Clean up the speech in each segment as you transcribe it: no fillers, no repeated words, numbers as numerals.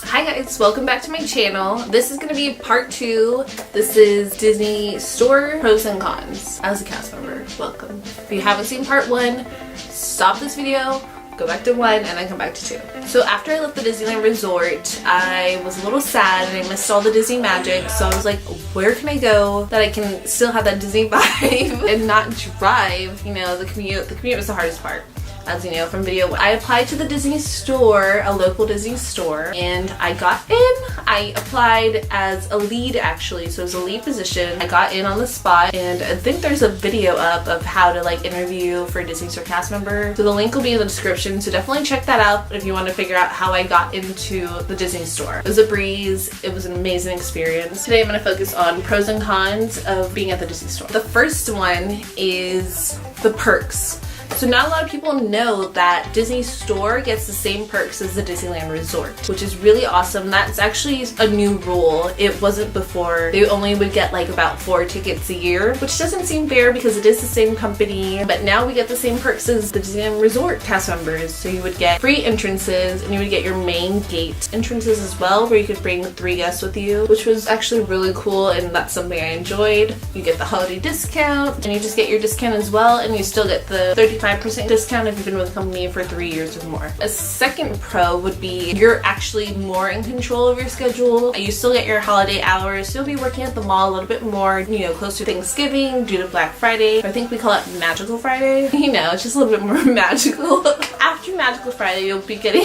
Hi guys, welcome back to my channel. This is going to be part 2. This is Disney Store pros and cons. As a cast member, welcome. If you haven't seen part 1, stop this video, go back to 1, and then come back to 2. So after I left the Disneyland Resort, I was a little sad and I missed all the Disney magic. So I was like, where can I go that I can still have that Disney vibe and not drive, you know, the commute. The commute was the hardest part. As you know from video 1. I applied to the Disney store, a local Disney store, and I got in. I applied as a lead actually, so it was a lead position. I got in on the spot, and I think there's a video up of how to like interview for a Disney store cast member. So the link will be in the description, so definitely check that out if you want to figure out how I got into the Disney store. It was a breeze. It was an amazing experience. Today I'm going to focus on pros and cons of being at the Disney store. The first one is the perks. So not a lot of people know that Disney Store gets the same perks as the Disneyland Resort, which is really awesome. That's actually a new rule. It wasn't before. They only would get like about 4 tickets a year, which doesn't seem fair because it is the same company. But now we get the same perks as the Disneyland Resort cast members. So you would get free entrances and you would get your main gate entrances as well, where you could bring 3 guests with you, which was actually really cool, and that's something I enjoyed. You get the holiday discount and you just get your discount as well, and you still get the 35% discount if you've been with the company for 3 years or more. A second pro would be you're actually more in control of your schedule. You still get your holiday hours. You'll be working at the mall a little bit more, you know, close to Thanksgiving due to Black Friday. I think we call it Magical Friday. You know, it's just a little bit more magical. After Magical Friday, you'll be getting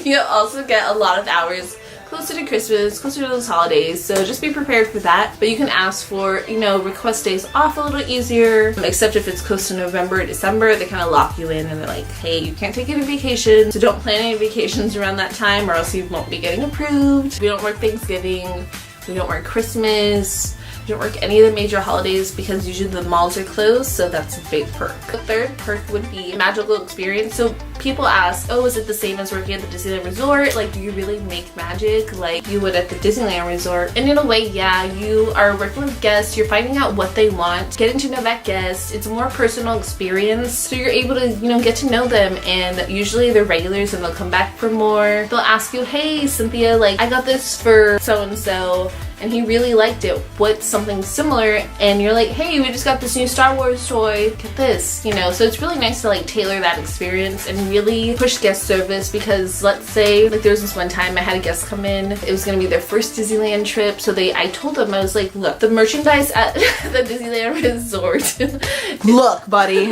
you'll also get a lot of hours closer to Christmas, closer to those holidays, so just be prepared for that. But you can ask for, you know, request days off a little easier, except if it's close to November or December, they kind of lock you in and they're like, hey, you can't take any vacation, so don't plan any vacations around that time or else you won't be getting approved. We don't work Thanksgiving, we don't work Christmas, we don't work any of the major holidays because usually the malls are closed, so that's a big perk. The third perk would be magical experience. So people ask, oh, is it the same as working at the Disneyland Resort? Like, do you really make magic like you would at the Disneyland Resort? And in a way, yeah, you are working with guests, you're finding out what they want, getting to know that guest. It's a more personal experience, so you're able to, you know, get to know them, and usually they're regulars and they'll come back for more. They'll ask you, hey, Cynthia, like, I got this for so-and-so, and he really liked it. What's something similar? And you're like, hey, we just got this new Star Wars toy. Get this, you know. So it's really nice to like tailor that experience and really push guest service, because let's say like there was this one time I had a guest come in. It was gonna be their first Disneyland trip. So I told them, I was like, look, the merchandise at the Disneyland Resort. Look, buddy.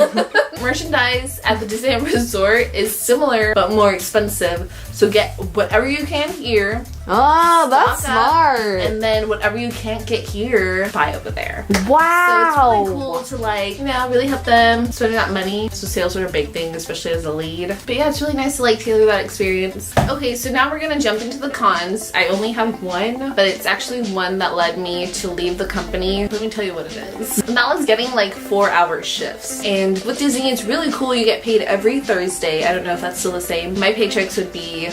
Merchandise at the Disneyland Resort is similar but more expensive. So get whatever you can here. Oh, that's smart. And then whatever you can't get here, buy over there. Wow. So it's really cool to like, you know, really help them spending that money. So sales are a big thing, especially as a lead. But yeah, it's really nice to like tailor that experience. Okay, so now we're gonna jump into the cons. I only have one, but it's actually one that led me to leave the company. Let me tell you what it is. And that was getting like 4-hour shifts. And with Disney, it's really cool. You get paid every Thursday. I don't know if that's still the same. My paychecks would be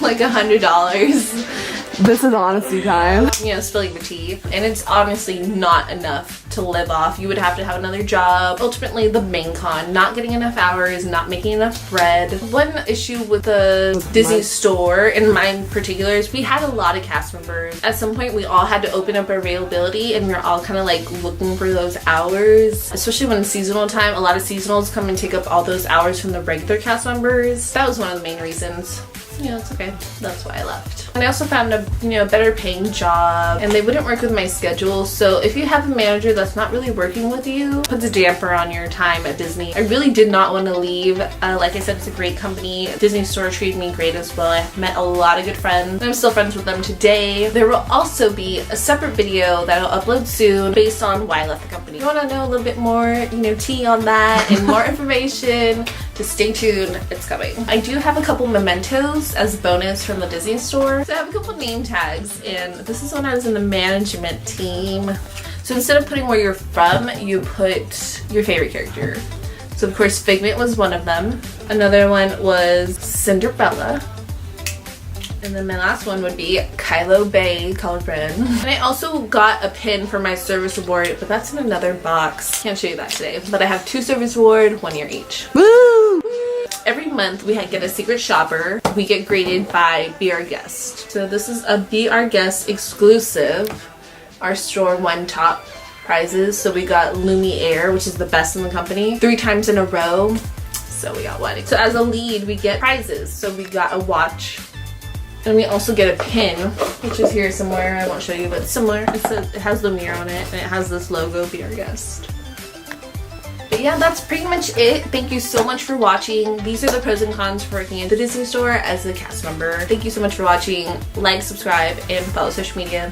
like $100. This is honesty time. You know, spilling the tea. And it's honestly not enough to live off. You would have to have another job. Ultimately, the main con, not getting enough hours, not making enough bread. One issue with the Disney store, in mine in particular, is we had a lot of cast members. At some point, we all had to open up our availability, and we're all kind of like looking for those hours. Especially when it's seasonal time, a lot of seasonals come and take up all those hours from the regular cast members. That was one of the main reasons. Yeah, it's okay. That's why I left. And I also found a, you know, better paying job, and they wouldn't work with my schedule. So if you have a manager that's not really working with you, puts a damper on your time at Disney. I really did not want to leave. Like I said, it's a great company. Disney store treated me great as well. I met a lot of good friends, and I'm still friends with them today. There will also be a separate video that I'll upload soon based on why I left the company. If you want to know a little bit more, you know, tea on that and more information, just stay tuned. It's coming. I do have a couple mementos as a bonus from the Disney store. So I have a couple name tags, and this is when I was in the management team. So instead of putting where you're from, you put your favorite character. So of course Figment was one of them. Another one was Cinderella. And then my last one would be Kylo Bay colored red. And I also got a pin for my service award, but that's in another box. Can't show you that today. But I have 2 service award, 1 year each. Woo! Every month we get a secret shopper. We get graded by Be Our Guest. So this is a Be Our Guest exclusive. Our store won top prizes. So we got Lumiere, which is the best in the company, 3 times in a row. So we got one. So as a lead, we get prizes. So we got a watch. And we also get a pin, which is here somewhere. I won't show you, but it's similar. It has Lumiere on it, and it has this logo, Be Our Guest. But yeah, that's pretty much it. Thank you so much for watching. These are the pros and cons for working at the Disney store as a cast member. Thank you so much for watching. Like, subscribe, and follow social media.